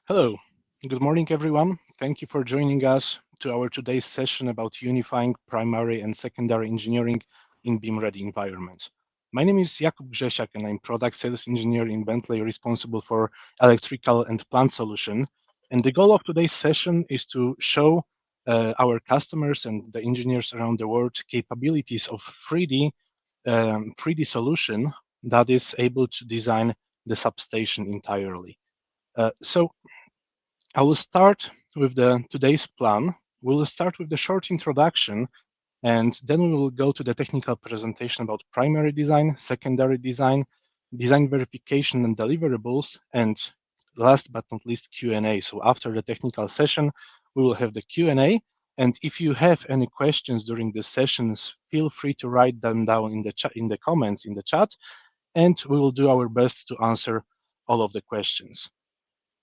Hello, good morning everyone. Thank you for joining us to our today's session about unifying primary and secondary engineering in BIM-ready environments. My name is Jakub Grzesiak and I'm product sales engineer in Bentley responsible for electrical and plant solution. And the goal of today's session is to show our customers and the engineers around the world capabilities of 3D solution that is able to design the substation entirely. So I will start with today's plan. We will start with the short introduction, and then we will go to the technical presentation about primary design, secondary design, design verification and deliverables, and last but not least, Q&A. So after the technical session, we will have the Q&A. And if you have any questions during the sessions, feel free to write them down in the chat, in the comments in the chat, and we will do our best to answer all of the questions.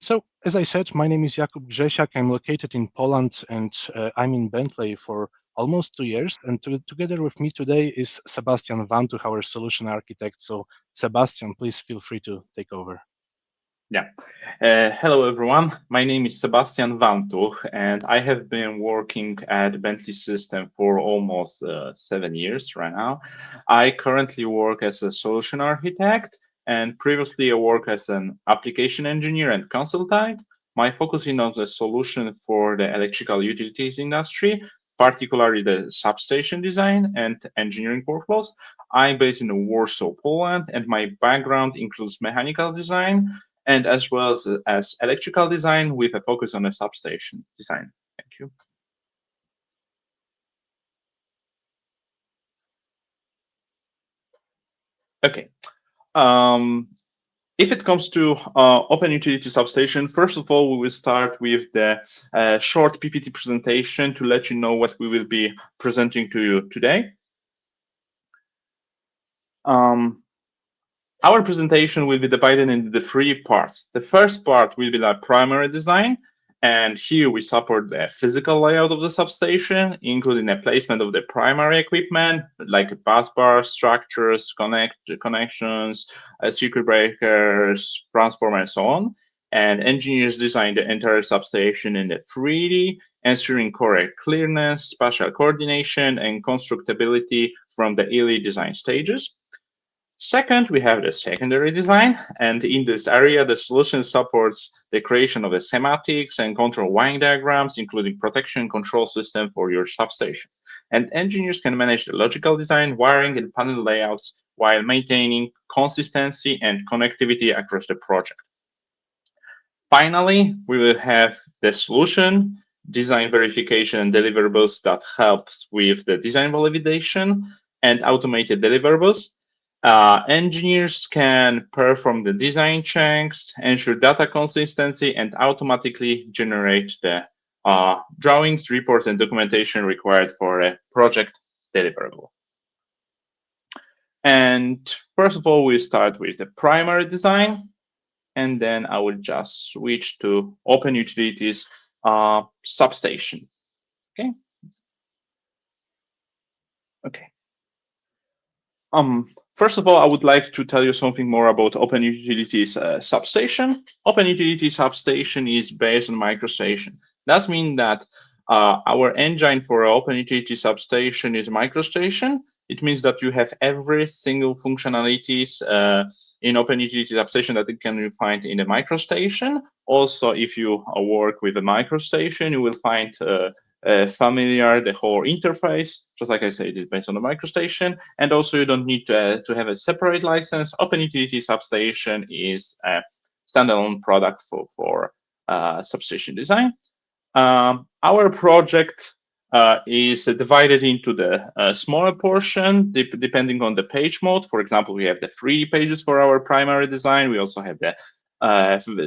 So, as I said, my name is Jakub Grzesiak. I'm located in Poland and I'm in Bentley for almost 2 years. And together with me today is Sebastian Vantuch, our solution architect. So, Sebastian, please feel free to take over. Yeah. Hello, everyone. My name is Sebastian Vantuch, and I have been working at Bentley Systems for almost 7 years right now. I currently work as a solution architect, and previously I worked as an application engineer and consultant. My focus is on the solution for the electrical utilities industry, particularly the substation design and engineering workflows. I'm based in Warsaw, Poland, and my background includes mechanical design, and as well as electrical design with a focus on a substation design. Thank you. Okay. If it comes to open utility substation, first of all, we will start with the short PPT presentation to let you know what we will be presenting to you today. Our presentation will be divided into the 3 parts. The first part will be the primary design, and here we support the physical layout of the substation, including the placement of the primary equipment, like bus bars, structures, connections, circuit breakers, transformers, and so on. And engineers design the entire substation in the 3D, ensuring correct clearness, spatial coordination, and constructability from the early design stages. Second, we have the secondary design, and in this area, the solution supports the creation of the schematics and control wiring diagrams, including protection control system for your substation. And engineers can manage the logical design, wiring, and panel layouts while maintaining consistency and connectivity across the project. Finally, we will have the solution, design verification and deliverables that helps with the design validation and automated deliverables. Engineers can perform the design checks, ensure data consistency, and automatically generate the drawings, reports, and documentation required for a project deliverable. And first of all, we start with the primary design, and then I will just switch to open utilities substation. Okay. Okay. First of all, I would like to tell you something more about Open Utilities substation. Open Utilities substation is based on MicroStation. That means that our engine for Open Utility substation is MicroStation. It means that you have every single functionalities in Open Utility substation that you can find in the MicroStation. Also, if you work with a MicroStation, you will find familiar the whole interface, just like I said, it's based on the MicroStation, and also you don't need to have a separate license. Open Utility Substation is a standalone product for substation design. Our project is divided into the smaller portion depending on the page mode. For example, we have the 3 pages for our primary design. We also have the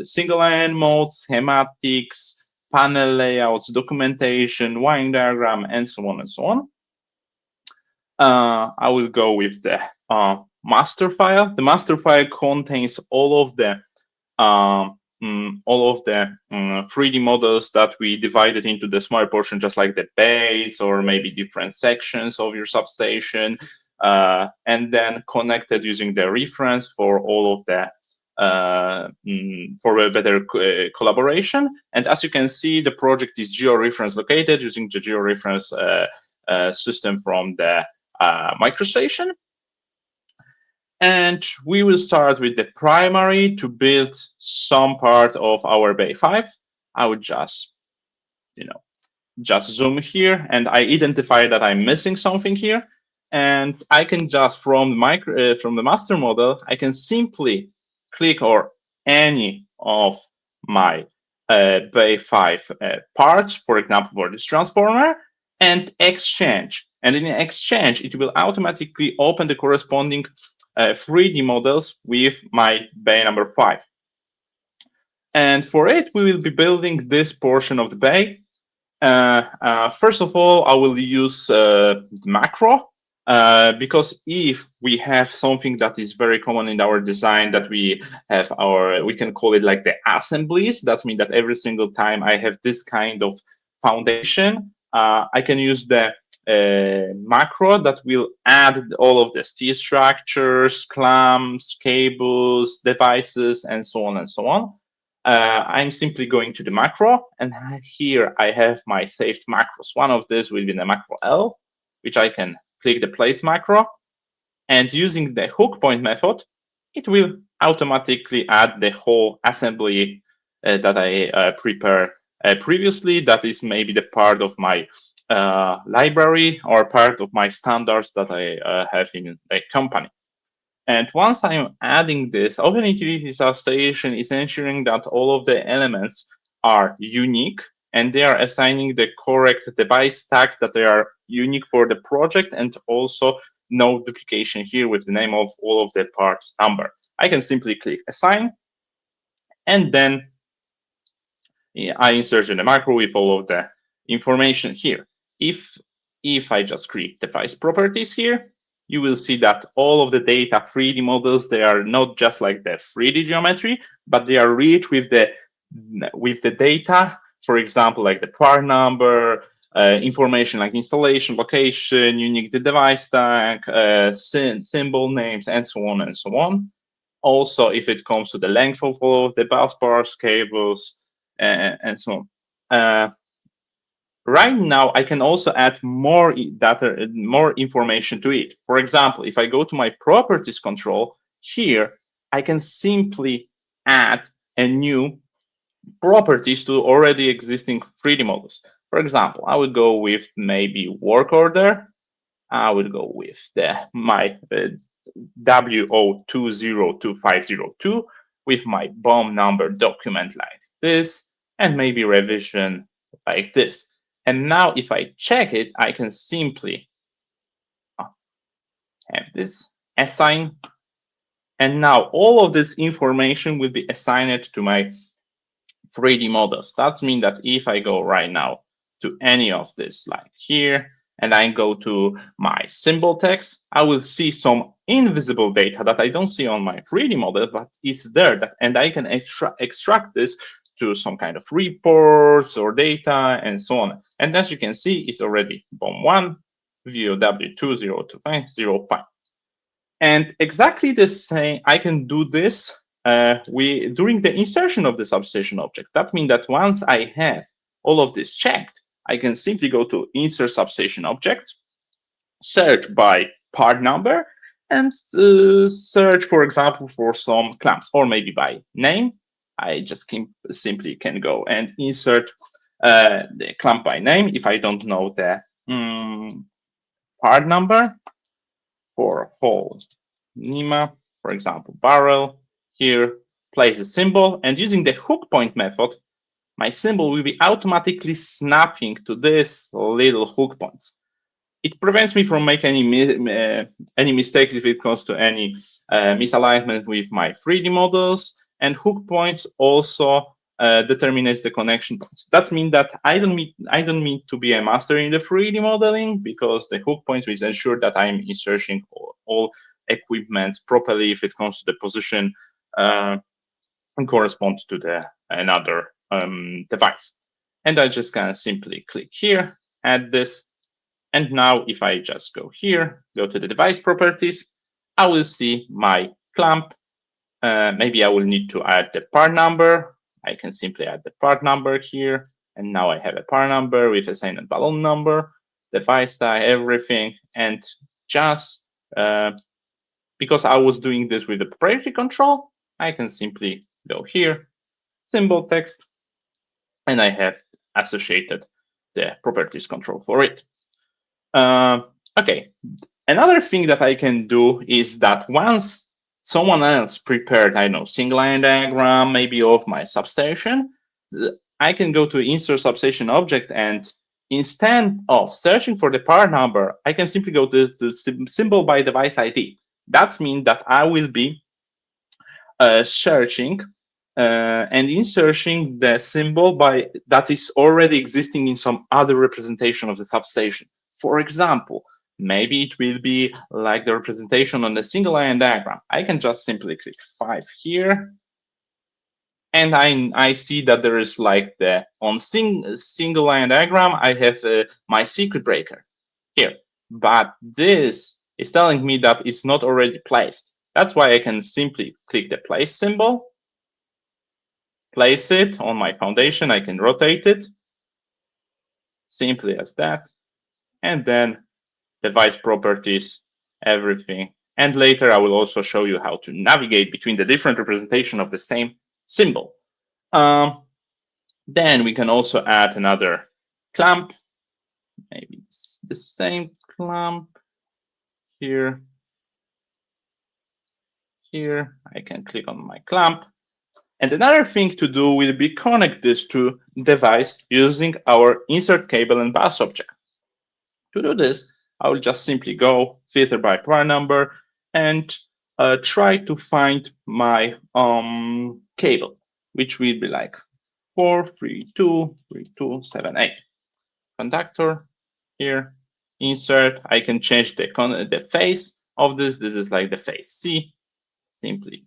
single line modes, schematics, panel layouts, documentation, wiring diagram, and so on and so on. I will go with the master file. The master file contains all of the 3D models that we divided into the smaller portion, just like the base or maybe different sections of your substation, and then connected using the reference for all of the for a better collaboration. And as you can see, the project is georeference located using the georeference system from the MicroStation. And we will start with the primary to build some part of our Bay 5. I would just, just zoom here, and I identify that I'm missing something here. And I can just, from the master model, I can simply click on any of my Bay 5 parts, for example, for this transformer, and exchange. And in exchange, it will automatically open the corresponding 3D models with my Bay number 5. And for it, we will be building this portion of the Bay. First of all, I will use the macro, because if we have something that is very common in our design, that we have we can call it like the assemblies. That means that every single time I have this kind of foundation, I can use the macro that will add all of the steel structures, clamps, cables, devices, and so on and so on. I'm simply going to the macro, and here I have my saved macros. One of these will be the macro L, which I can click the place macro, and using the hook point method, it will automatically add the whole assembly that I prepared previously. That is maybe the part of my library or part of my standards that I have in a company. And once I'm adding this, Open Utility Substation is ensuring that all of the elements are unique, and they are assigning the correct device tags that they are unique for the project, and also no duplication here with the name of all of the parts number. I can simply click assign, and then I insert in the macro with all of the information here. If I just create device properties here, you will see that all of the data 3D models, they are not just like the 3D geometry, but they are rich with the data. For example, like the part number, information like installation, location, unique device tag, symbol names, and so on and so on. Also, if it comes to the length of all of the bus bars, cables, and so on. Right now, I can also add more data, more information to it. For example, if I go to my properties control here, I can simply add a new properties to already existing 3D models. For example, I would go with maybe work order. I would go with my WO202502 with my BOM number document like this, and maybe revision like this. And now if I check it, I can simply have this assign. And now all of this information will be assigned to my 3D models. That means that if I go right now to any of this, like here, and I go to my symbol text, I will see some invisible data that I don't see on my 3D model, but it's there, and I can extract this to some kind of reports or data and so on. And as you can see, it's already BOM1, VOW202505. And exactly the same, I can do this during the insertion of the substation object. That means that once I have all of this checked, I can simply go to insert substation object, search by part number, and search, for example, for some clamps, or maybe by name. I just simply can go and insert the clamp by name if I don't know the part number. For whole NEMA, for example, barrel, here, place a symbol, and using the hook point method, my symbol will be automatically snapping to this little hook points. It prevents me from making any mistakes if it comes to any misalignment with my 3D models, and hook points also determines the connection points. That means that I don't need to be a master in the 3D modeling, because the hook points will ensure that I'm inserting all equipments properly if it comes to the position and corresponds to the another device. And I just can simply click here, add this. And now if I just go here, go to the device properties, I will see my clamp maybe I will need to add the part number. I can simply add the part number here. And now I have a part number with assigned balloon number, device type, everything. And just because I was doing this with the proprietary control, I can simply go here, symbol text, and I have associated the properties control for it. Okay, another thing that I can do is that once someone else prepared, I know, single line diagram, maybe of my substation, I can go to insert substation object, and instead of searching for the part number, I can simply go to the symbol by device ID. That means that I will be searching and inserting the symbol by that is already existing in some other representation of the substation. For example, maybe it will be like the representation on the single line diagram. I can just simply click 5 here, and I see that there is like the on single line diagram, I have my secret breaker here, but this is telling me that it's not already placed. That's why I can simply click the place symbol, place it on my foundation. I can rotate it simply as that, and then device properties, everything. And later I will also show you how to navigate between the different representation of the same symbol. Then we can also add another clamp. Maybe it's the same clamp here. Here, I can click on my clamp. And another thing to do will be connect this to device using our insert cable and bus object. To do this, I will just simply go filter by part number and try to find my cable, which will be like 4323278. Conductor here, insert. I can change the face of this. This is like the face C. Simply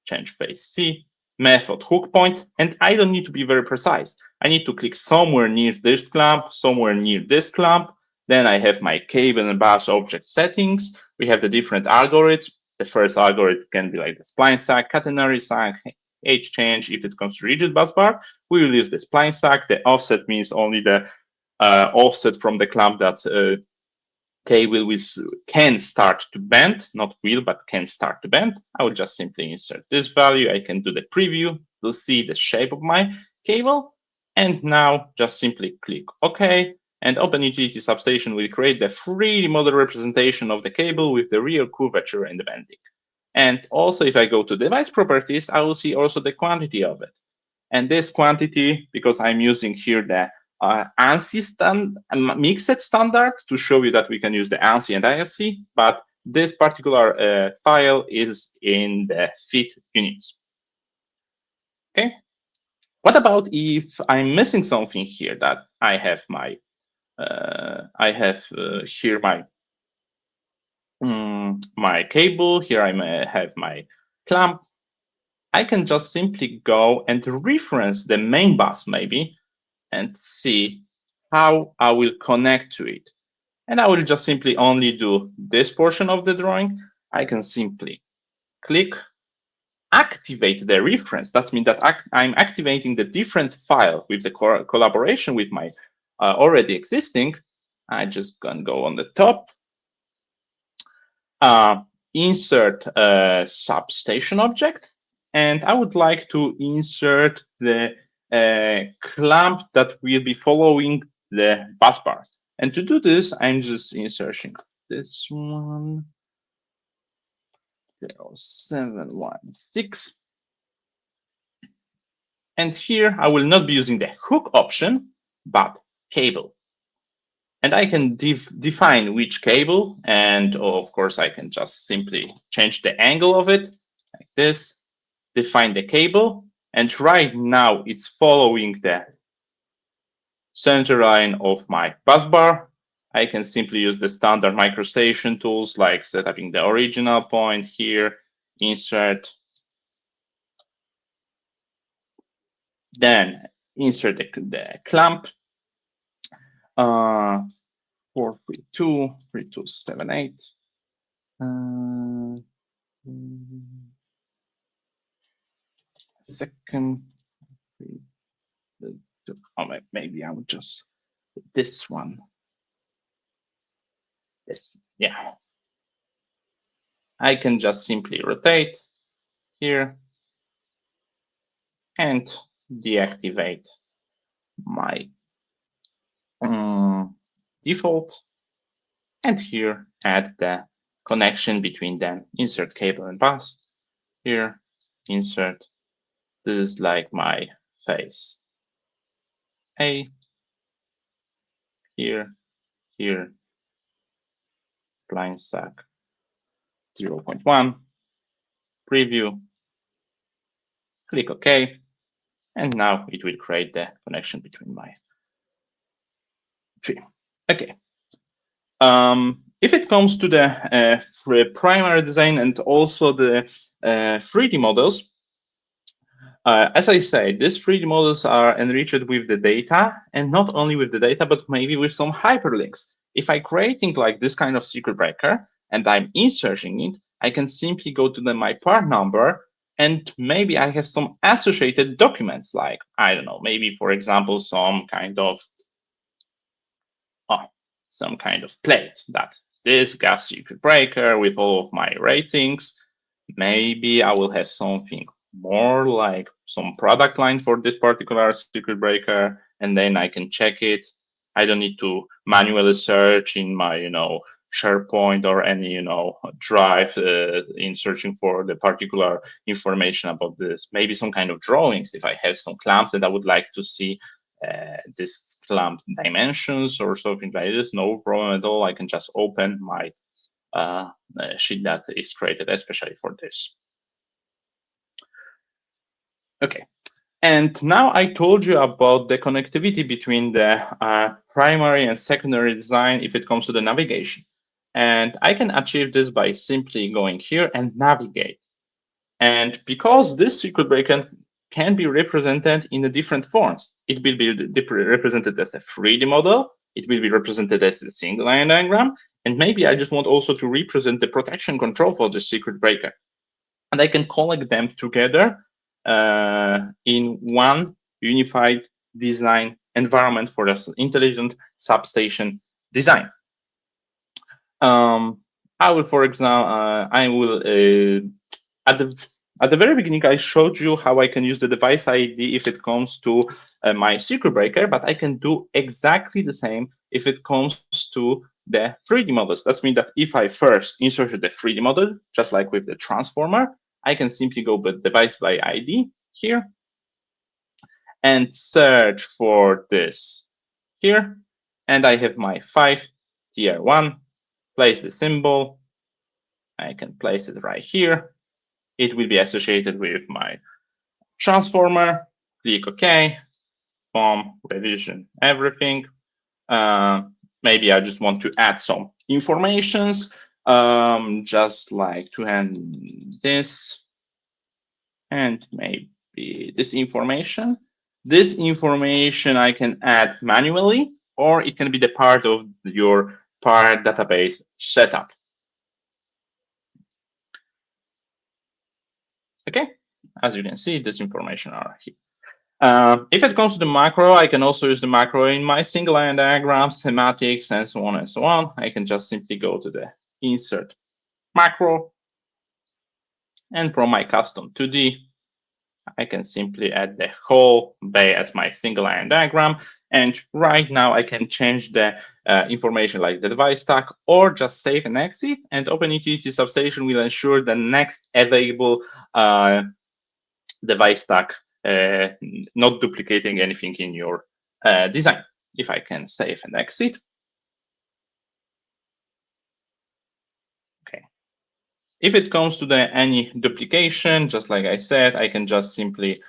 change face C. Method hook point, and I don't need to be very precise. I need to click somewhere near this clamp, somewhere near this clamp. Then I have my cable and bus object settings. We have the different algorithms. The first algorithm can be like the spline stack, catenary stack, age change. If it comes to rigid bus bar, we will use the spline stack. The offset means only the offset from the clamp that cable can start to bend, not will, but can start to bend. I will just simply insert this value. I can do the preview to see the shape of my cable. And now just simply click OK. And OpenUtility Substation will create the 3D model representation of the cable with the real curvature and the bending. And also, if I go to device properties, I will see also the quantity of it. And this quantity, because I'm using here the ANSI mixed standard to show you that we can use the ANSI and ISC, but this particular file is in the feet units. Okay. What about if I'm missing something here that I have my here my cable, here I may have my clamp. I can just simply go and reference the main bus maybe and see how I will connect to it. And I will just simply only do this portion of the drawing. I can simply click, activate the reference. That means that I'm activating the different file with the collaboration with my already existing. I just can go on the top, insert a substation object, and I would like to insert the clamp that will be following the bus bar. And to do this, I'm just inserting this one, 0716. And here I will not be using the hook option, but cable. And I can define which cable, and of course I can just simply change the angle of it like this, define the cable, and right now it's following the center line of my bus bar. I can simply use the standard microstation tools like setting the original point here, insert, then insert the clamp, 4323278. second. Oh, maybe I would just this one. Yes, yeah. I can just simply rotate here and deactivate my default, and here add the connection between them. Insert cable and bus. Here, insert. This is like my face. A. Here, here. Blind stack 0.1. Preview. Click OK. And now it will create the connection between my tree. Okay. If it comes to the primary design and also the 3D models, as I say, these 3D models are enriched with the data, and not only with the data, but maybe with some hyperlinks. If I'm creating like this kind of circuit breaker and I'm inserting it, I can simply go to my part number, and maybe I have some associated documents, like, I don't know, maybe, for example, some kind of plate that this gas circuit breaker with all of my ratings. Maybe I will have something more like some product line for this particular circuit breaker, and then I can check it. I don't need to manually search in my, SharePoint or any, drive in searching for the particular information about this. Maybe some kind of drawings. If I have some clamps that I would like to see this clamp dimensions or something like this, no problem at all. I can just open my sheet that is created especially for this. Okay, and now I told you about the connectivity between the primary and secondary design if it comes to the navigation. And I can achieve this by simply going here and navigate. And because this circuit breaker can be represented in the different forms, it will be represented as a 3D model, it will be represented as a single line diagram, and maybe I just want also to represent the protection control for the circuit breaker. And I can collect them together in one unified design environment for this intelligent substation design. I will, for example, at the very beginning, I showed you how I can use the device ID if it comes to my circuit breaker, but I can do exactly the same if it comes to the 3D models. That means that if I first inserted the 3D model, just like with the transformer, I can simply go with device by ID here and search for this here. And I have my 5 tier 1, place the symbol. I can place it right here. It will be associated with my transformer. Click OK. Boom, revision, everything. Maybe I just want to add some informations, just like to hand this and maybe this information. This information I can add manually, or it can be the part of your part database setup. Okay, as you can see, this information are here. If it comes to the macro, I can also use the macro in my single line diagram, schematics, and so on and so on. I can just simply go to the insert macro. And from my custom 2D, I can simply add the whole bay as my single line diagram. And right now I can change the information like the device stack, or just save and exit, and Open Utility Substation will ensure the next available device stack, not duplicating anything in your design. If I can save and exit. Okay. If it comes to any duplication, just like I said, I can just simply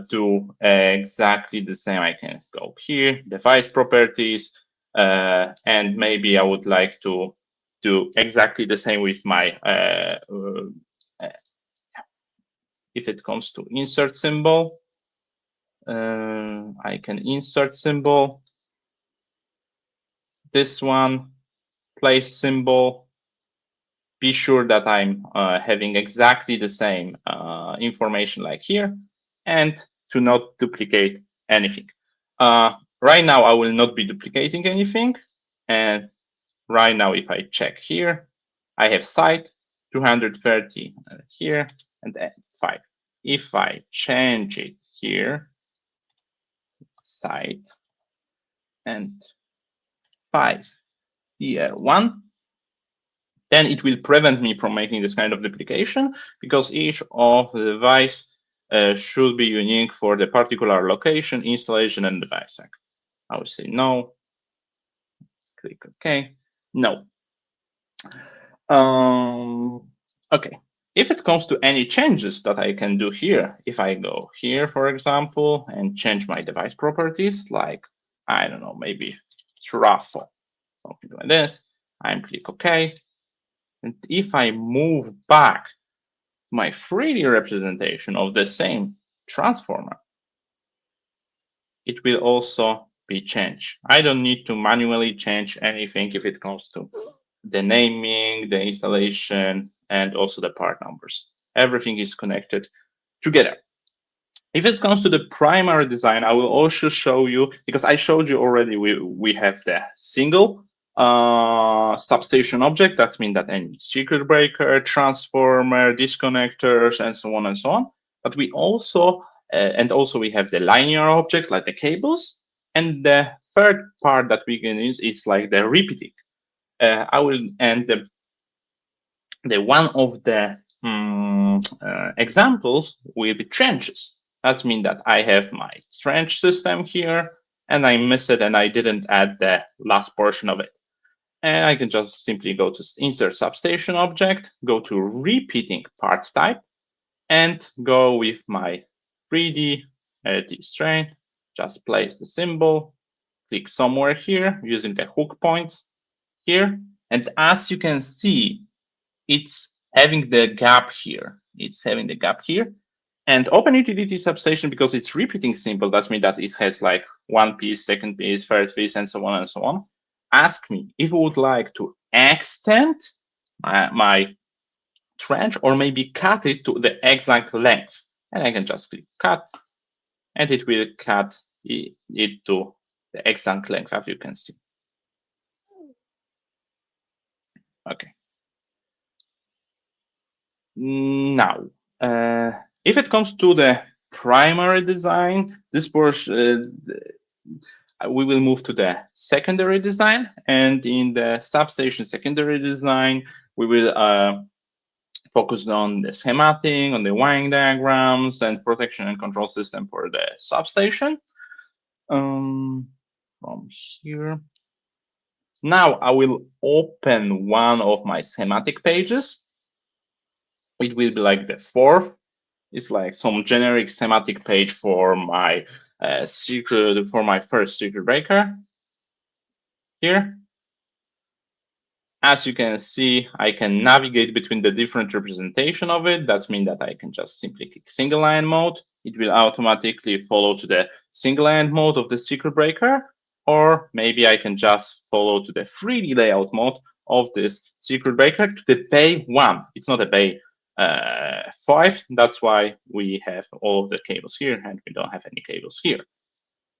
do exactly the same. I can go here, device properties, and maybe I would like to do exactly the same with my if it comes to insert symbol, I can insert symbol, this one, place symbol, be sure that I'm having exactly the same information like here, and to not duplicate anything. Right now, I will not be duplicating anything. And right now, if I check here, I have site 230 here and 5. If I change it here, site and 5 here 1, then it will prevent me from making this kind of duplication, because each of the device should be unique for the particular location, installation, and device tag. I will say no. Click OK. No. OK. If it comes to any changes that I can do here, if I go here, for example, and change my device properties, like, I don't know, maybe truffle, something like this, I click OK. And if I move back my 3D representation of the same transformer, it will also be changed. I don't need to manually change anything if it comes to the naming, the installation, and also the part numbers. Everything is connected together. If it comes to the primary design, I will also show you, because I showed you already, we have the single substation object. That means that any circuit breaker, transformer, disconnectors, and so on and so on. But we also, we have the linear object like the cables. And the third part that we can use is like the repeating. The one of the examples will be trenches. That means that I have my trench system here, and I missed it, and I didn't add the last portion of it. And I can just simply go to Insert Substation Object, go to Repeating Parts Type, and go with my 3D strain. Just place the symbol, click somewhere here using the hook points here. And as you can see, it's having the gap here. It's having the gap here. And Open Utility Substation, because it's repeating symbol, that means that it has like one piece, second piece, third piece, and so on and so on. Ask me if I would like to extend my trench or maybe cut it to the exact length. And I can just click cut, and it will cut it to the exact length, as you can see. Okay. Now, if it comes to the primary design, this portion, we will move to the secondary design. And in the substation secondary design, we will focus on the schematic, on the wiring diagrams, and protection and control system for the substation. From here. Now I will open one of my schematic pages. It will be like the fourth. It's like some generic schematic page for my first circuit breaker here. As you can see, I can navigate between the different representation of it. That means that I can just simply click single line mode. It will automatically follow to the single line mode of the circuit breaker, or maybe I can just follow to the 3D layout mode of this circuit breaker to the bay 1. It's not a bay 5. That's why we have all of the cables here, and we don't have any cables here.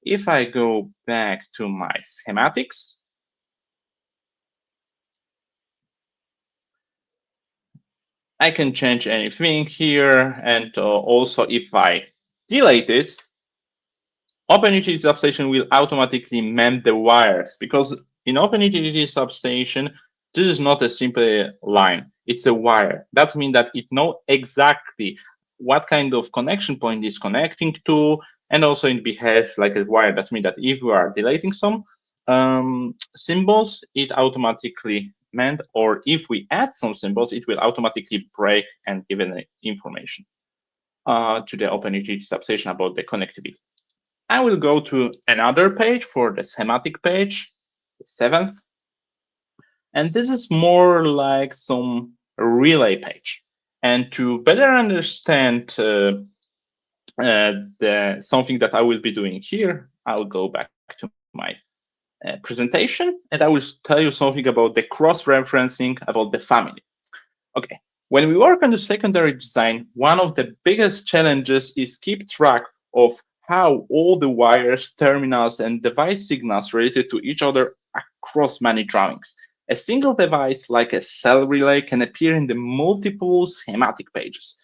If I go back to my schematics, I can change anything here. And also, if I delete this, Open Utility Substation will automatically mend the wires, because in Open Utility Substation, this is not a simple line. It's a wire. That means that it knows exactly what kind of connection point is connecting to, and also it behaves like a wire. That means that if we are deleting some symbols, it automatically mend, or if we add some symbols, it will automatically break and give an information to the Open Utility Substation about the connectivity. I will go to another page for the schematic page, the 7th. And this is more like some relay page. And to better understand something that I will be doing here, I'll go back to my presentation, and I will tell you something about the cross-referencing about the family. Okay, When we work on the secondary design, one of the biggest challenges is keep track of how all the wires, terminals, and device signals related to each other across many drawings. A single device, like a cell relay, can appear in the multiple schematic pages.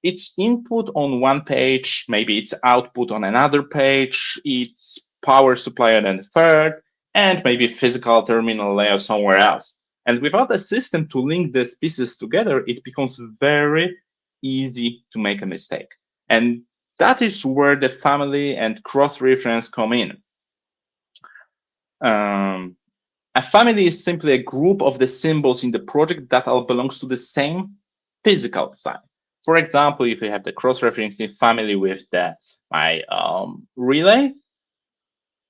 Its input on one page, maybe its output on another page, its power supply on a third, and maybe physical terminal layout somewhere else. And without a system to link these pieces together, it becomes very easy to make a mistake. And that is where the family and cross-reference come in. A family is simply a group of the symbols in the project that all belongs to the same physical design. For example, if you have the cross-referencing family with my relay,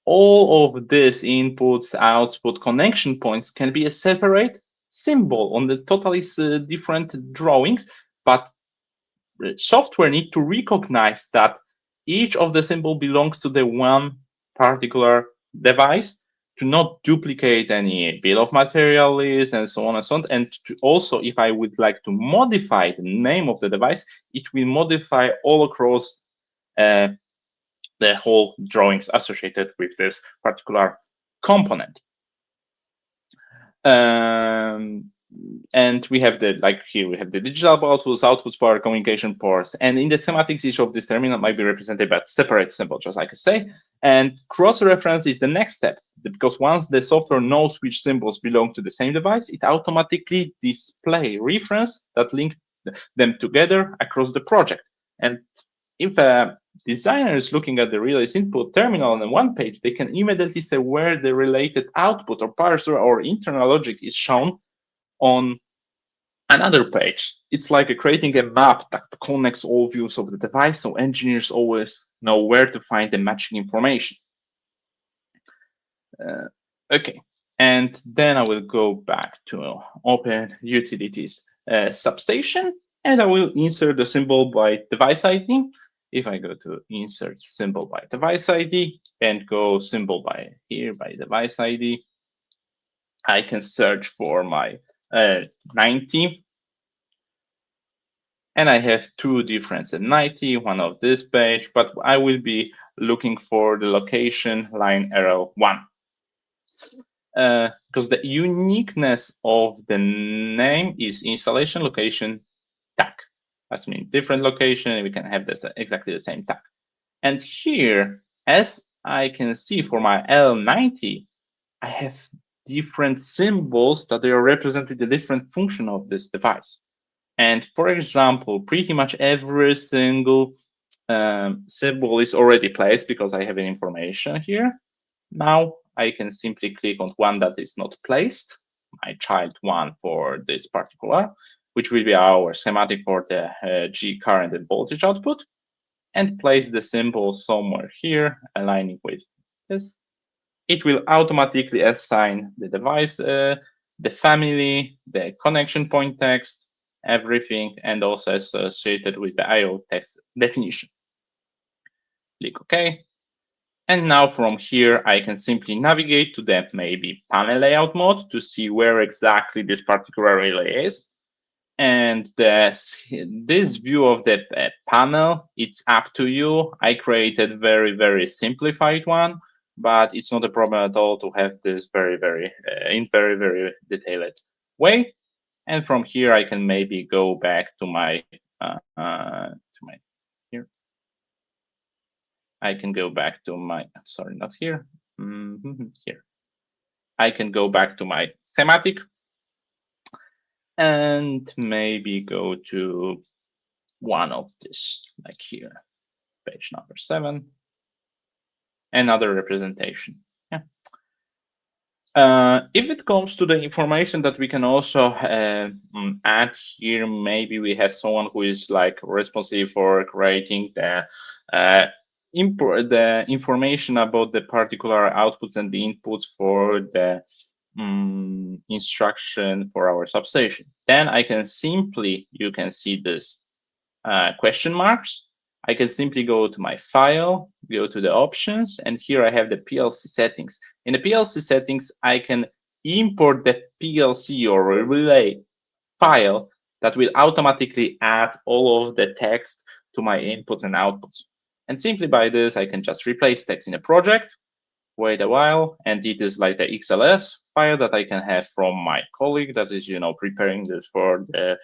all of these inputs, output, connection points can be a separate symbol on the totally different drawings, but software need to recognize that each of the symbol belongs to the one particular device, to not duplicate any bill of material list and so on and so on. And to also, if I would like to modify the name of the device, it will modify all across the whole drawings associated with this particular component. And we have here we have the digital outputs for our communication ports. And in the schematics, each of these terminal might be represented by a separate symbol, just like I say. And cross-reference is the next step, because once the software knows which symbols belong to the same device, it automatically display reference that link them together across the project. And if a designer is looking at the relay's input terminal on one page, they can immediately say where the related output or parser or internal logic is shown on another page. It's like creating a map that connects all views of the device, so engineers always know where to find the matching information. Okay, and then I will go back to Open Utilities Substation, and I will insert the symbol by device ID. If I go to insert symbol by device ID and go symbol by here by device ID, I can search for my 90. And I have two different 90, one of this page, but I will be looking for the location line arrow 1. Because the uniqueness of the name is installation location tag. That means different location, and we can have this exactly the same tag. And here, as I can see for my L90, I have different symbols that they are representing the different function of this device. And for example, pretty much every single symbol is already placed because I have an information here. Now I can simply click on one that is not placed, my child one for this particular, which will be our schematic for the G current and voltage output, and place the symbol somewhere here, aligning with this. It will automatically assign the device, the family, the connection point text, everything, and also associated with the IO text definition. Click OK. And now from here, I can simply navigate to the maybe panel layout mode to see where exactly this particular relay is. And this view of the panel, it's up to you. I created very simplified one, but it's not a problem at all to have this very detailed way. And from here, I can maybe go back to my here. I can go back to my, sorry, not here, here. I can go back to my schematic and maybe go to one of this, like here, page number 7, another representation. Yeah. If it comes to the information that we can also add here, maybe we have someone who is like responsible for creating the information about the particular outputs and the inputs for the instruction for our substation. Then I can simply, you can see this question marks. I can simply go to my file, go to the options, and here I have the PLC settings. In the PLC settings, I can import the PLC or relay file that will automatically add all of the text to my inputs and outputs. And simply by this, I can just replace text in a project, wait a while, and it is like the XLS file that I can have from my colleague that is, preparing this for the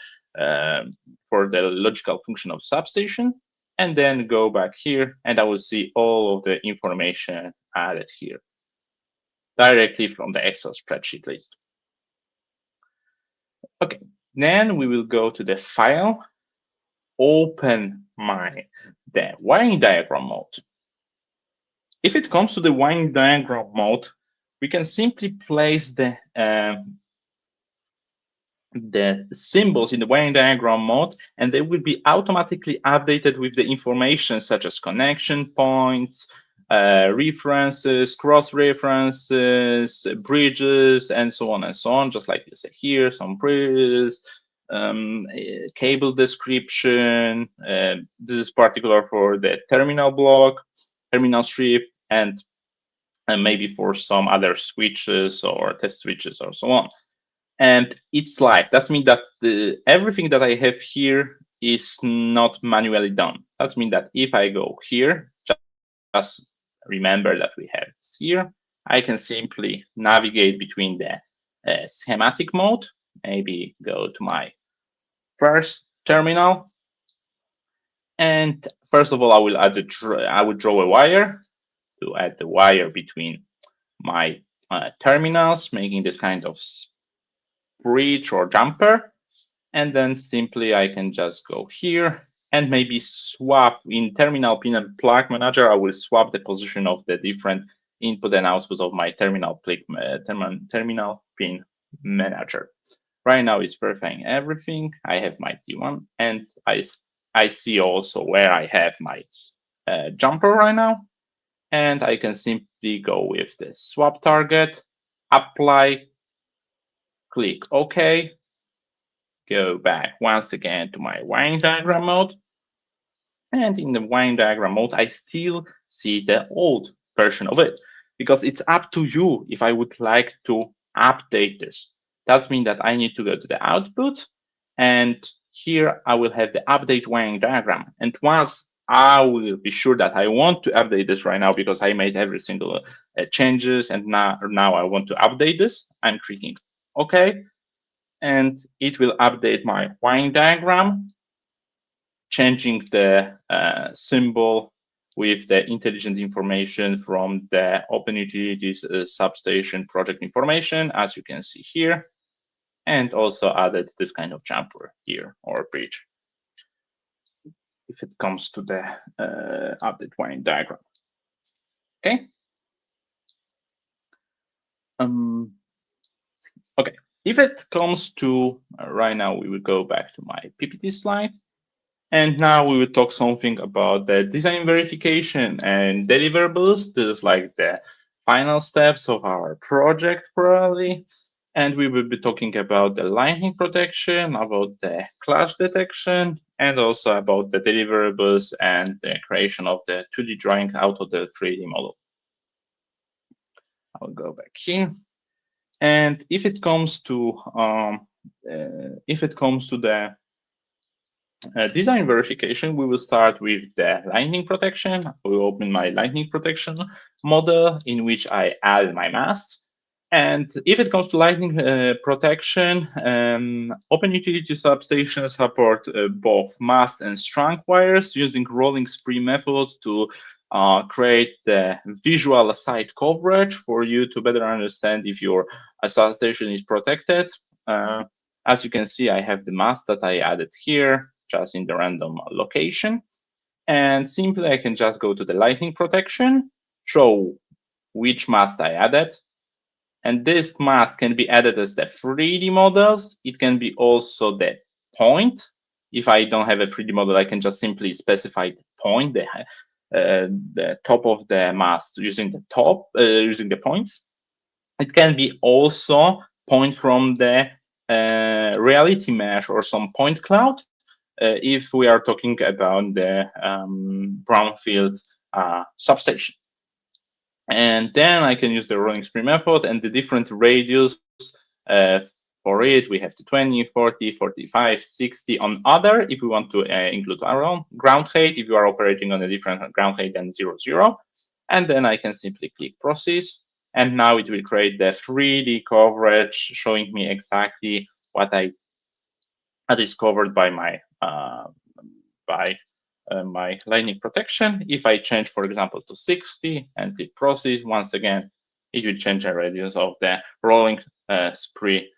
logical function of substation, and then go back here, and I will see all of the information added here directly from the Excel spreadsheet list. Okay, then we will go to the file, open the wiring diagram mode. If it comes to the wiring diagram mode, we can simply place the symbols in the wiring diagram mode, and they will be automatically updated with the information such as connection points, references, cross references, bridges, and so on and so on, just like you say here, some bridges, cable description. This is particular for the terminal block, terminal strip, and maybe for some other switches or test switches or so on. And it's live. That means that everything that I have here is not manually done. That means that if I go here, just remember that we have this here, I can simply navigate between the schematic mode, maybe go to my first terminal. And first of all, I will draw a wire to add the wire between my terminals, making this kind of bridge or jumper. And then simply I can just go here and maybe swap in terminal pin and plug manager. I will swap the position of the different input and output of my terminal pin manager. Right now it's verifying everything. I have my T1, and I see also where I have my jumper right now. And I can simply go with the swap target, apply, click OK, go back once again to my wiring diagram mode. And in the wiring diagram mode, I still see the old version of it, because it's up to you if I would like to update this. That means that I need to go to the output, and here I will have the update wiring diagram. And once I will be sure that I want to update this right now, because I made every single changes, and now I want to update this, I'm clicking OK, and it will update my wiring diagram, changing the symbol with the intelligent information from the Open Utilities substation project information, as you can see here, and also added this kind of jumper here or bridge if it comes to the update wiring diagram. Okay. Okay. If it comes to right now, we will go back to my PPT slide. And now we will talk something about the design verification and deliverables. This is like the final steps of our project, probably. And we will be talking about the lightning protection, about the clash detection, and also about the deliverables and the creation of the 2D drawing out of the 3D model. I'll go back here. And if it comes to the design verification, we will start with the lightning protection. I will open my lightning protection model in which I add my mast. And if it comes to lightning protection, Open Utility substations support both mast and strung wires using rolling spree method to create the visual site coverage for you to better understand if your substation is protected. As you can see, I have the mast that I added here, just in the random location. And simply, I can just go to the lightning protection, show which mast I added. And this mast can be added as the 3D models. It can be also the point. If I don't have a 3D model, I can just simply specify the point, the top of the mast using the points. It can be also point from the reality mesh or some point cloud if we are talking about the brownfield substation. And then I can use the rolling spree method and the different radius for it, we have to 20, 40, 45, 60 on other, if we want to include our own ground height, if you are operating on a different ground height than 0, 0. And then I can simply click process. And now it will create the 3D coverage, showing me exactly what is covered by my my lightning protection. If I change, for example, to 60 and click process, once again, it will change the radius of the rolling spree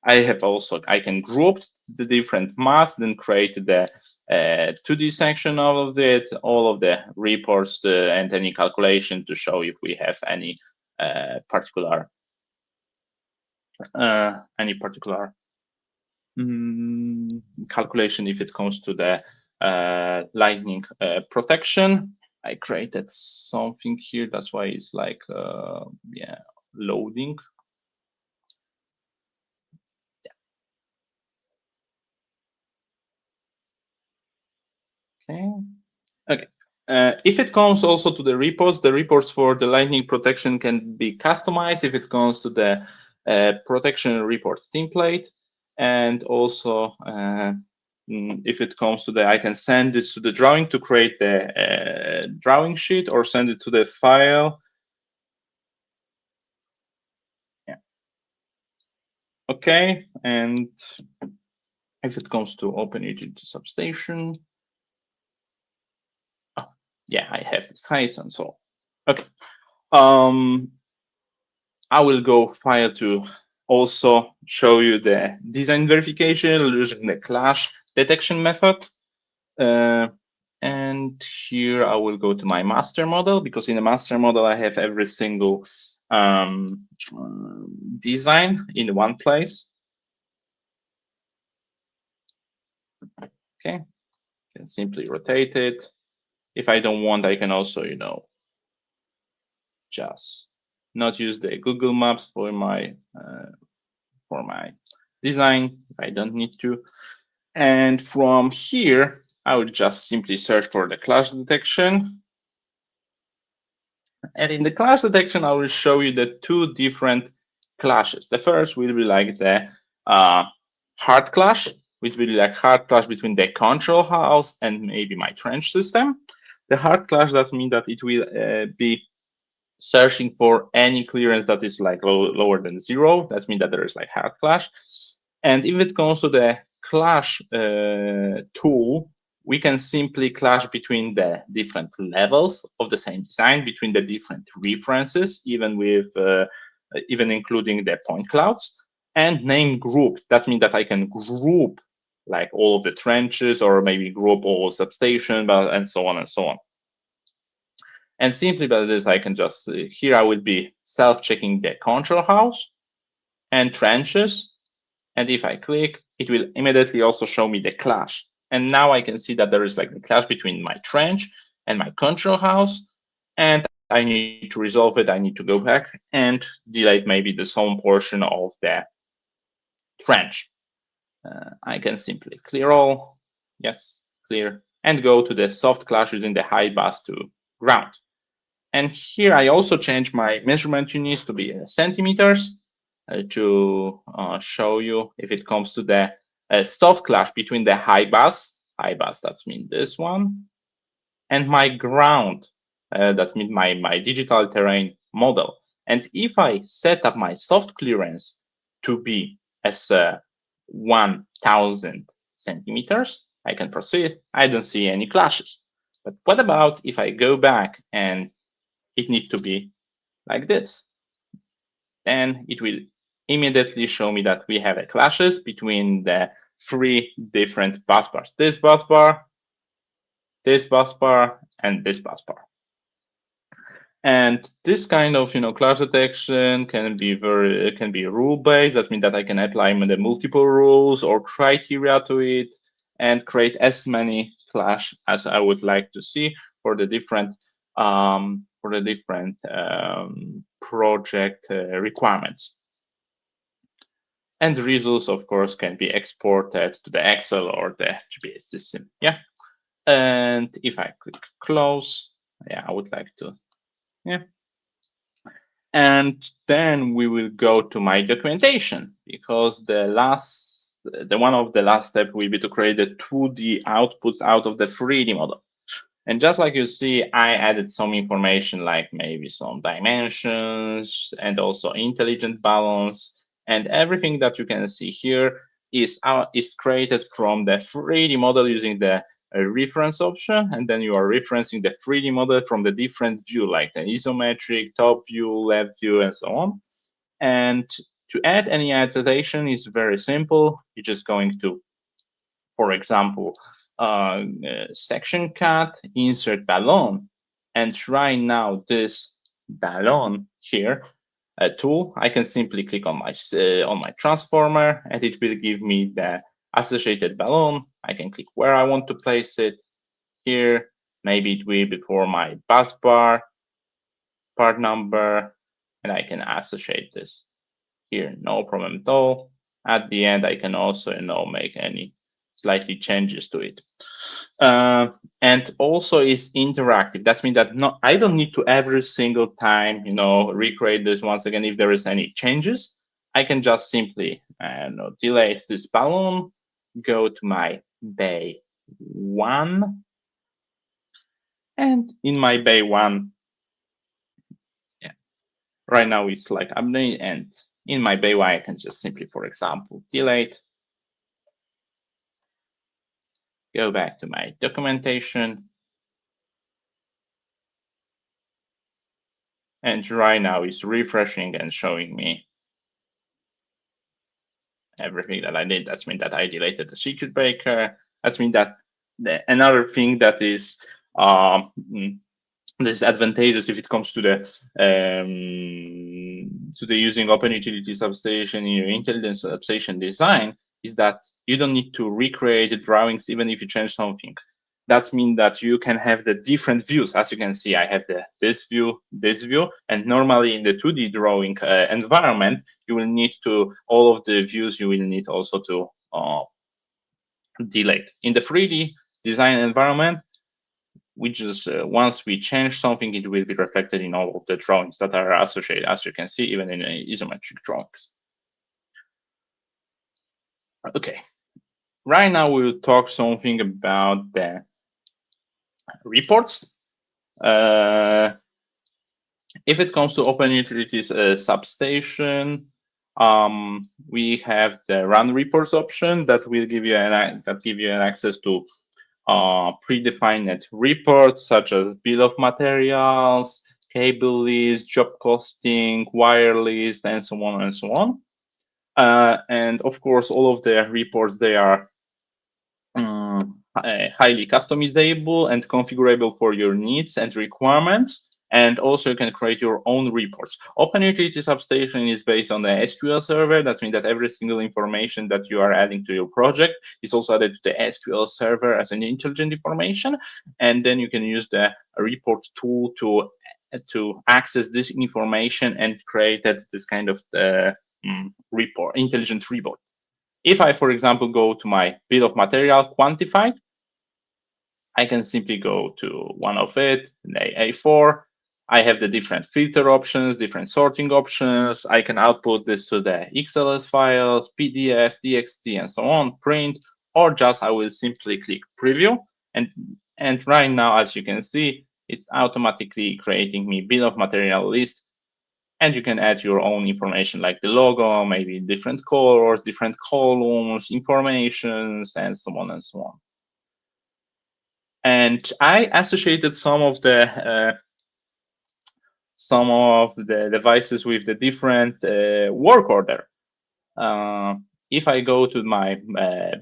I can group the different mass, then create the 2D section of it, all of the reports and any calculation to show if we have any particular calculation if it comes to the lightning protection. I created something here, that's why it's like yeah, loading. Okay. If it comes also to the reports for the lightning protection can be customized if it comes to the protection report template, and also if it comes to the, I can send it to the drawing to create the drawing sheet, or send it to the file. Yeah. Okay, and if it comes to open it into Substation, yeah, I have this height and so on. Okay. I will go file to also show you the design verification using the clash detection method. And here I will go to my master model, because in the master model I have every single design in one place. Okay, can simply rotate it. If I don't want, I can also, you know, just not use the Google Maps for my design if I don't need to. And from here, I would just simply search for the clash detection. And in the clash detection, I will show you the two different clashes. The first will be like the hard clash, which will be like hard clash between the control house and maybe my trench system. The hard clash, that means that it will be searching for any clearance that is like lower than 0. That means that there is like hard clash. And if it comes to the clash tool, we can simply clash between the different levels of the same design, between the different references, even with even including the point clouds, and name groups. That means that I can group like all of the trenches, or maybe group all substation, and so on and so on. And simply by this, I can just, here I will be self-checking the control house and trenches. And if I click, it will immediately also show me the clash. And now I can see that there is like the clash between my trench and my control house. And I need to resolve it. I need to go back and delete maybe the some portion of the trench. I can simply clear all. Yes, clear. And go to the soft clash using the high bus to ground. And here I also change my measurement units to be centimeters to show you if it comes to the soft clash between the high bus, that's mean this one, and my ground, that's mean my digital terrain model. And if I set up my soft clearance to be as 1000 centimeters, I can proceed. I don't see any clashes. But what about if I go back and it needs to be like this? Then it will immediately show me that we have a clashes between the 3 different bus bars. This bus bar, this bus bar, and this bus bar. And this kind of, you know, clash detection can be rule based. That means that I can apply the multiple rules or criteria to it and create as many clash as I would like to see for the different project requirements. And the results, of course, can be exported to the Excel or the GPS system. Yeah. And if I click close, yeah, I would like to, yeah. And then we will go to my documentation, because the one of the last step will be to create the 2D outputs out of the 3D model. And just like you see, I added some information like maybe some dimensions and also intelligent balance, and everything that you can see here is created from the 3D model using the reference option, and then you are referencing the 3D model from the different view, like the isometric, top view, left view, and so on. And to add any annotation is very simple. You're just going to, for example, section cut, insert balloon, and right now this balloon here tool, I can simply click on my transformer, and it will give me the associated balloon. I can click where I want to place it here. Maybe it will be for my bus bar, part number, and I can associate this here, no problem at all. At the end, I can also, make any slightly changes to it. And also is interactive. That means that I don't need to every single time, recreate this once again. If there is any changes, I can just simply delete this balloon, go to my bay 1, and in my bay 1, right now it's like update, and in my bay 1, I can just simply, for example, delete, go back to my documentation, and right now it's refreshing and showing me everything that I did. That's mean that I deleted the circuit breaker. That's mean that another thing that is disadvantageous if it comes to the using open utility substation in your intelligent substation design is that you don't need to recreate the drawings even if you change something. That means that you can have the different views. As you can see, I have this view, and normally in the 2D drawing environment, you will need to, all of the views you will need also to delete. In the 3D design environment, we just, once we change something, it will be reflected in all of the drawings that are associated, as you can see, even in isometric drawings. Okay, right now we will talk something about the reports. If it comes to open utilities substation, we have the run reports option that will give you an access to predefined reports such as bill of materials, cable list, job costing, wire list, and so on and so on. And of course, all of the reports, they are highly customizable and configurable for your needs and requirements. And also you can create your own reports. Open Utility Substation is based on the SQL server. That means that every single information that you are adding to your project is also added to the SQL server as an intelligent information. And then you can use the report tool to access this information and create this kind of report, intelligent report. If I, for example, go to my bill of material quantified, I can simply go to one of it, A4. I have the different filter options, different sorting options. I can output this to the XLS files, PDF, TXT, and so on, print, or just I will simply click preview. And right now, as you can see, it's automatically creating me bill of material list. And you can add your own information like the logo, maybe different colors, different columns, informations, and so on and so on. And I associated some of the devices with the different work order. If I go to my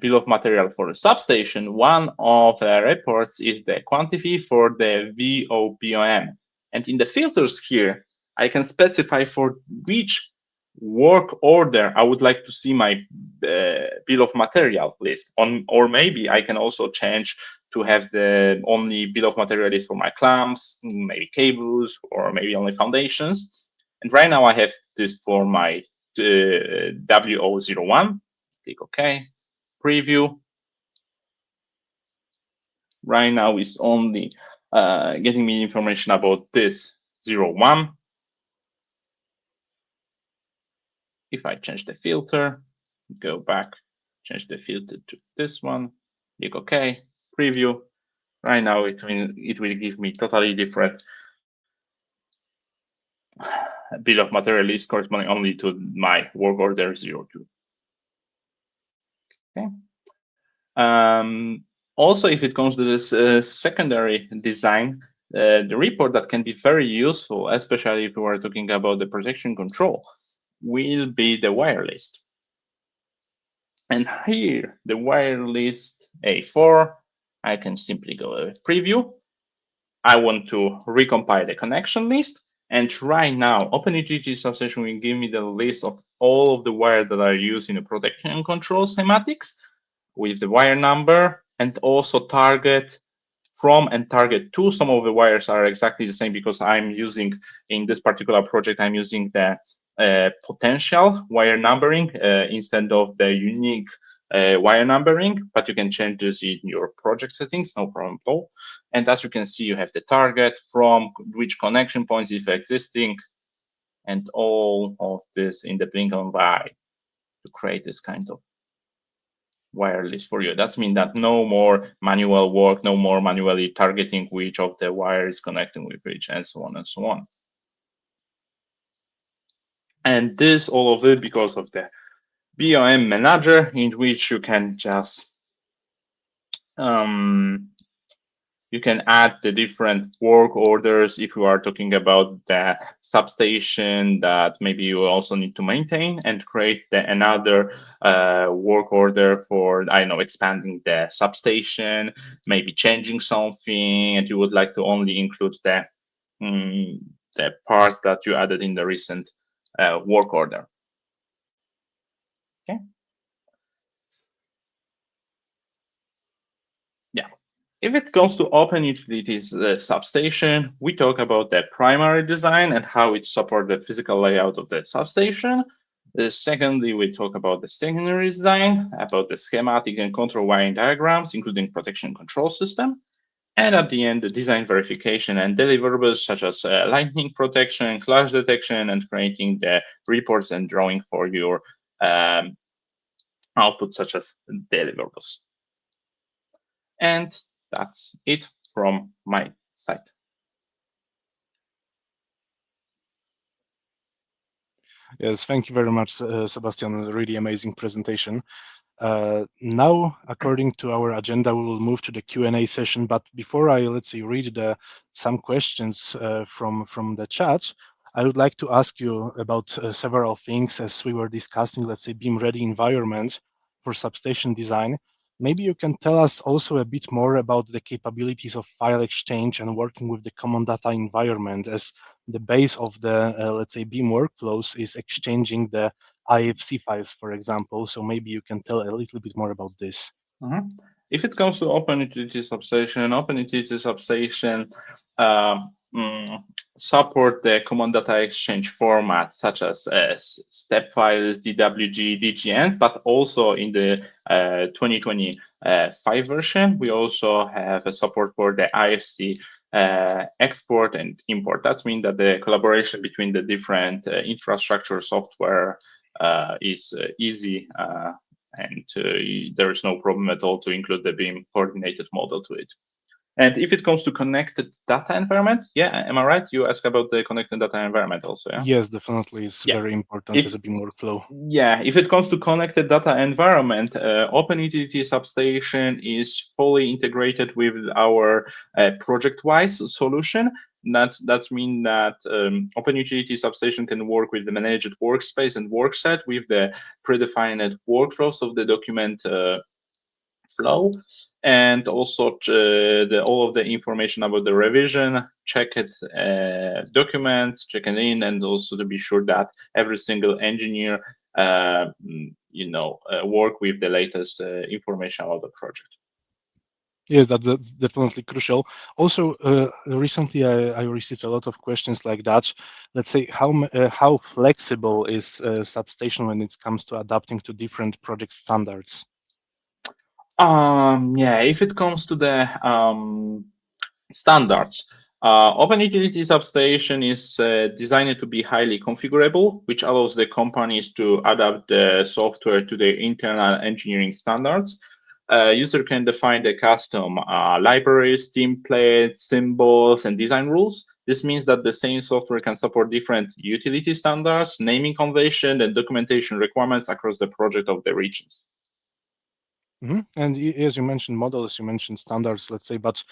bill of material for a substation, one of the reports is the quantity for the VOPOM. And in the filters here, I can specify for which work order I would like to see my bill of material list on, or maybe I can also change to have the only bill of material list for my clamps, maybe cables, or maybe only foundations. And right now I have this for my W001. Click OK, preview. Right now it's only getting me information about this 01. If I change the filter, go back, change the filter to this one, click OK, preview. Right now, it will give me totally different bill of material list corresponding only to my work order 02. Okay. Also, if it comes to this secondary design, the report that can be very useful, especially if we are talking about the projection control, will be the wire list. And here, the wire list A4, I can simply go to preview. I want to recompile the connection list. And right now, OpenUtility Substation will give me the list of all of the wires that are used in the protection control schematics with the wire number and also target from and target to. Some of the wires are exactly the same because I'm using, in this particular project, I'm using the potential wire numbering instead of the unique wire numbering, but you can change this in your project settings, no problem at all. And as you can see, you have the target, from which connection points if existing, and all of this in the blink of an eye to create this kind of wire list for you. That means that no more manual work, no more manually targeting which of the wire is connecting with which, and so on and so on. And this, all of it, because of the BOM manager, in which you can just you can add the different work orders if you are talking about the substation that maybe you also need to maintain, and create another work order for, I don't know, expanding the substation, maybe changing something, and you would like to only include the parts that you added in the recent work order. Okay. Yeah. If it comes to OpenUtilities substation, we talk about the primary design and how it supports the physical layout of the substation. Secondly, we talk about the secondary design, about the schematic and control wiring diagrams, including protection control system. And at the end, the design verification and deliverables such as lightning protection, clash detection, and creating the reports and drawing for your output such as deliverables. And that's it from my side. Yes, thank you very much, Sebastian. A really amazing presentation. Now, according to our agenda, we will move to the Q&A session. But before I, let's say, read some questions from the chat, I would like to ask you about several things as we were discussing, let's say, BIM-ready environment for substation design. Maybe you can tell us also a bit more about the capabilities of file exchange and working with the common data environment, as the base of the, let's say, BIM workflows is exchanging the IFC files, for example. So maybe you can tell a little bit more about this. If it comes to OpenUtility Substation, OpenUtility Substation support the common data exchange format, such as step files, DWG, DGN, but also in the 2025 version, we also have a support for the IFC export and import. That means that the collaboration between the different infrastructure software is easy, and there is no problem at all to include the BIM coordinated model to it. And if it comes to connected data environment, yeah, am I right? You asked about the connected data environment also, yeah? Yes, definitely. It's very important as a BIM workflow. Yeah, if it comes to connected data environment, OpenUtility Substation is fully integrated with our ProjectWise solution. That means that OpenUtility Substation can work with the managed workspace and workset with the predefined workflows of the document flow, and also all of the information about the revision, checked documents, checking in, and also to be sure that every single engineer work with the latest information about the project. Yes, that's definitely crucial. Also, recently I received a lot of questions like that. Let's say, how flexible is Substation when it comes to adapting to different project standards? Yeah, if it comes to the standards, Open Utility Substation is designed to be highly configurable, which allows the companies to adapt the software to their internal engineering standards. User can define the custom libraries, templates, symbols, and design rules. This means that the same software can support different utility standards, naming convention, and documentation requirements across the project of the regions. And as you mentioned models, you mentioned standards, let's say, but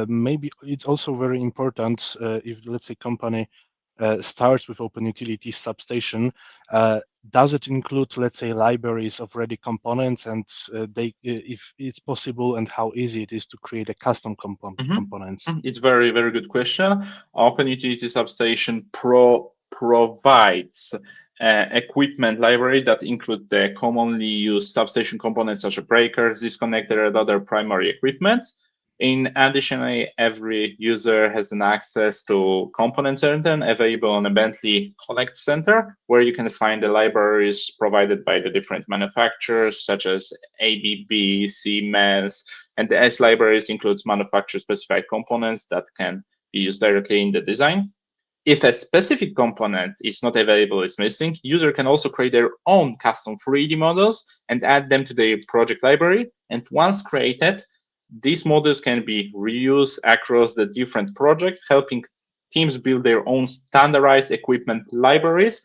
maybe it's also very important if, let's say, company starts with Open Utility Substation, does it include, let's say, libraries of ready components, and if it's possible, and how easy it is to create a custom components? It's very, very good question. Open Utility Substation provides equipment library that include the commonly used substation components such as breakers, disconnector, and other primary equipments. In addition, every user has an access to Component Center available on a Bentley Collect Center, where you can find the libraries provided by the different manufacturers, such as ABB, Siemens, and the S libraries includes manufacturer-specified components that can be used directly in the design. If a specific component is not available, is missing, user can also create their own custom 3D models and add them to their project library. And once created, these models can be reused across the different projects, helping teams build their own standardized equipment libraries.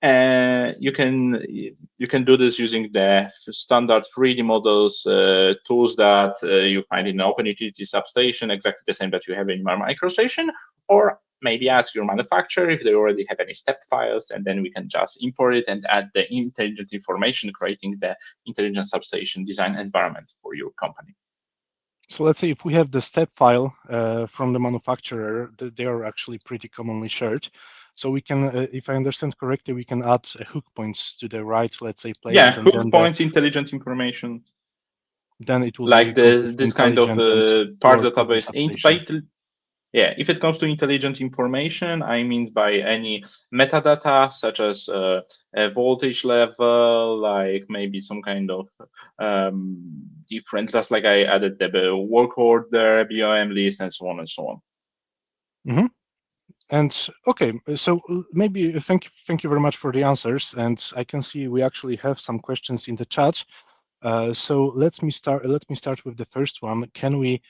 You can do this using the standard 3D models tools that you find in Open Utility Substation, exactly the same that you have in your MicroStation, or maybe ask your manufacturer if they already have any step files, and then we can just import it and add the intelligent information, creating the intelligent substation design environment for your company. So let's say if we have the step file from the manufacturer, they are actually pretty commonly shared. So we can, if I understand correctly, we can add hook points to the right, let's say, places. Yeah, hook points, intelligent information. Then it will like be this kind of part database. Yeah, if it comes to intelligent information, I mean by any metadata such as a voltage level, like maybe some kind of different, just like I added the work order, BOM list, and so on and so on. And okay, so maybe thank you very much for the answers. And I can see we actually have some questions in the chat. So let me start with the first one. Can we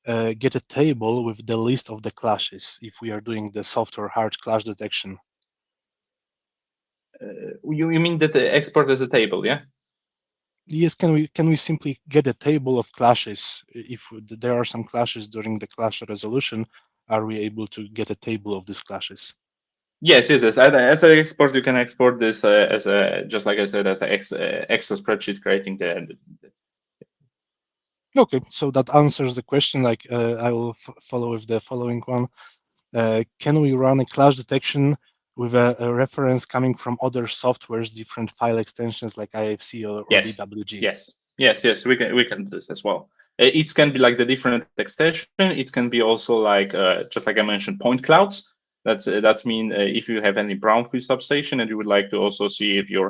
get a table with the list of the clashes if we are doing the software hard clash detection? You mean that the export as a table, yeah? Yes, can we simply get a table of clashes? If there are some clashes during the clash resolution, are we able to get a table of these clashes? Yes. As an export, you can export this as a, just like I said, as an Excel spreadsheet, creating the. Okay, so that answers the question. Like I will follow with the following one. Can we run a clash detection with a reference coming from other softwares, different file extensions like IFC or DWG? Yes, we can do this as well. It can be like the different extension. It can be also like just like I mentioned, point clouds. That's mean if you have any brownfield substation and you would like to also see if you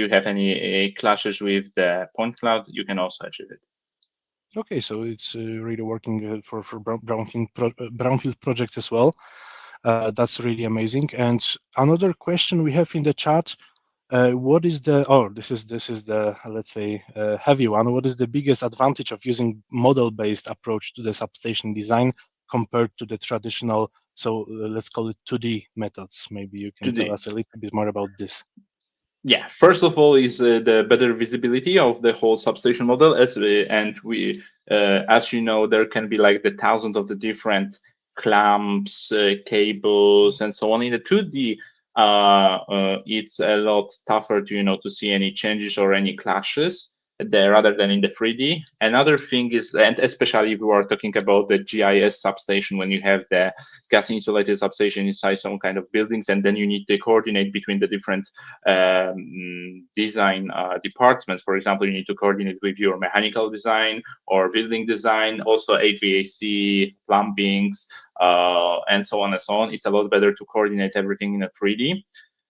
have any clashes with the point cloud, you can also achieve it. Okay, so it's really working for brownfield projects as well. That's really amazing. And another question we have in the chat: what is the? Oh, this is the, let's say, heavy one. What is the biggest advantage of using model-based approach to the substation design compared to the traditional? So let's call it 2D methods. Maybe you can tell us a little bit more about this. Yeah, first of all is the better visibility of the whole substation model, as you know, there can be like the thousands of the different clamps, cables, and so on. In the 2D, it's a lot tougher to see any changes or any clashes there rather than in the 3D. Another thing is, and especially if we are talking about the GIS substation, when you have the gas insulated substation inside some kind of buildings, and then you need to coordinate between the different design departments. For example, you need to coordinate with your mechanical design or building design, also HVAC, plumbings, and so on and so on. It's a lot better to coordinate everything in a 3D.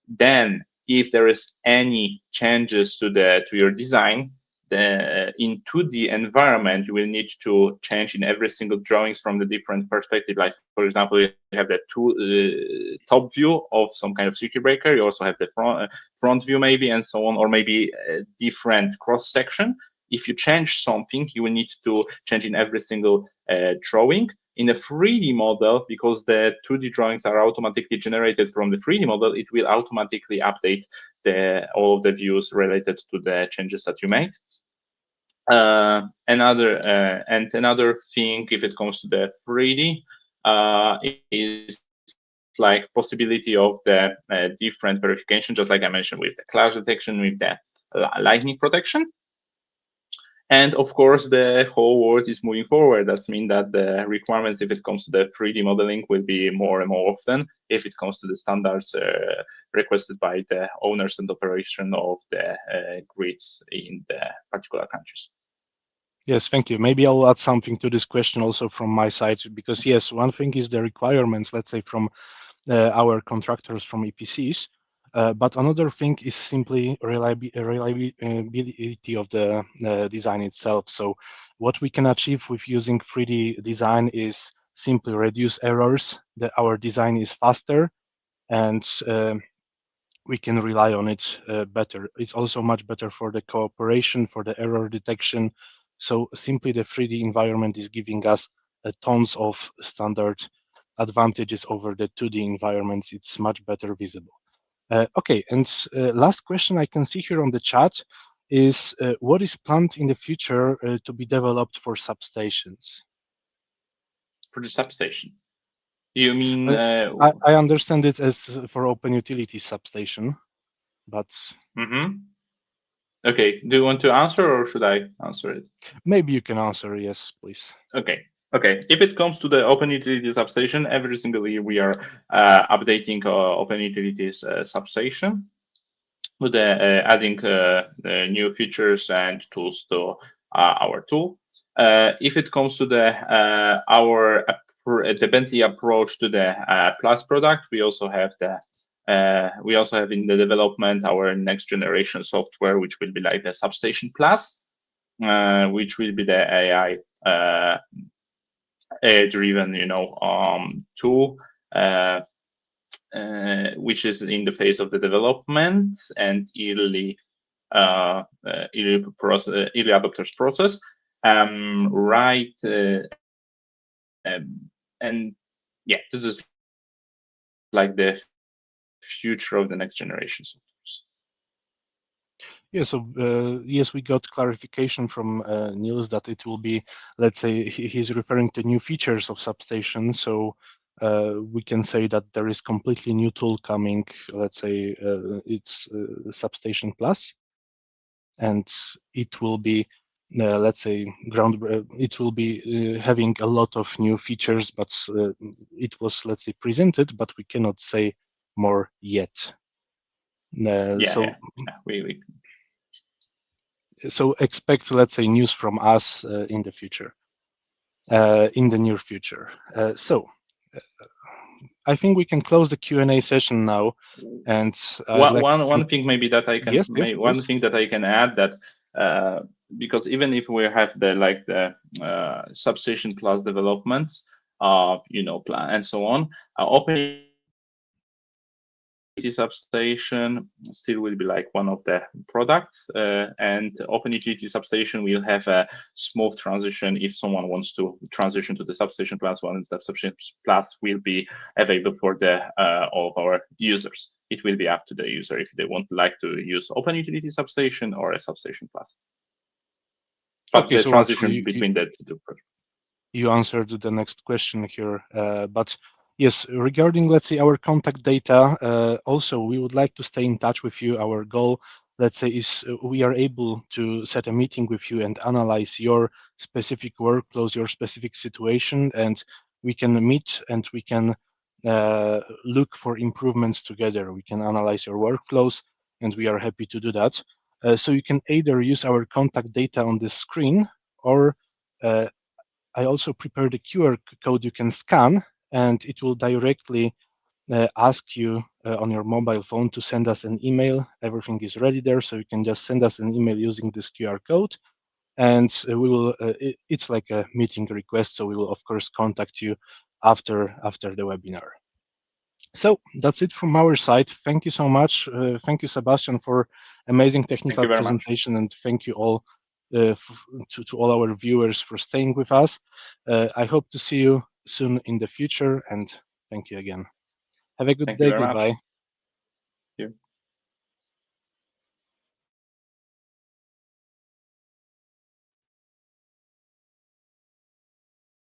Then, if there is any changes to your design, in 2D environment, you will need to change in every single drawings from the different perspective. Like, for example, you have the top view of some kind of circuit breaker. You also have the front view maybe, and so on, or maybe a different cross section. If you change something, you will need to change in every single drawing. In a 3D model, because the 2D drawings are automatically generated from the 3D model, it will automatically update all of the views related to the changes that you made. Another thing, if it comes to the 3D, is like possibility of the different verification, just like I mentioned with the clash detection, with the lightning protection. And of course, the whole world is moving forward. That means that the requirements, if it comes to the 3D modeling, will be more and more often if it comes to the standards requested by the owners and operation of the grids in the particular countries. Yes, thank you. Maybe I'll add something to this question also from my side, because yes, one thing is the requirements, let's say from our contractors, from EPCs, but another thing is simply reliability of the design itself. So what we can achieve with using 3D design is simply reduce errors, that our design is faster, and we can rely on it better. It's also much better for the cooperation, for the error detection. So simply the 3D environment is giving us tons of standard advantages over the 2D environments. It's much better visible. Okay, and last question I can see here on the chat is what is planned in the future to be developed for substations? For the substation? You mean? I understand it as for open utility substation, but. Okay, do you want to answer or should I answer it? Maybe you can answer, yes, please. Okay. If it comes to the open utility substation, every single year we are updating open utilities substation with adding new features and tools to our tool. If it comes to the Bentley approach to the Plus product, we also have in the development our next generation software, which will be like the Substation Plus, which will be the AI-driven, tool, which is in the phase of the development and early adopters process. And yeah, this is like the future of the next generation softwares. Yeah, so yes, we got clarification from Niels that it will be, let's say, he's referring to new features of Substation. So we can say that there is completely new tool coming. Let's say it's Substation Plus, and it will be, let's say, it will be having a lot of new features, but it was, let's say, presented, but we cannot say more yet. So expect, let's say, news from us in the future, in the near future. So I think we can close the Q&A session now. And one thing maybe that I can one thing that I can add, that because even if we have the Substation Plus developments, plan and so on, open substation still will be like one of the products, and open utility substation will have a smooth transition if someone wants to transition to the Substation Plus one. Substation Plus will be available for all of our users. It will be up to the user if they like to use open utility substation or a Substation Plus. But okay, the so transition between the two. You answered the next question here, but yes, regarding, let's say, our contact data, also, we would like to stay in touch with you. Our goal, let's say, is we are able to set a meeting with you and analyze your specific workflows, your specific situation, and we can meet and we can look for improvements together. We can analyze your workflows, and we are happy to do that. So you can either use our contact data on the screen, or I also prepared a QR code you can scan, and it will directly ask you on your mobile phone to send us an email. Everything is ready there, so you can just send us an email using this QR code, and we will. It's like a meeting request, so we will of course contact you after the webinar. So that's it from our side. Thank you so much. Thank you, Sebastian, for amazing technical presentation, and thank you all to all our viewers for staying with us. I hope to see you soon in the future, and thank you again. Have a good day. Goodbye. Thank you.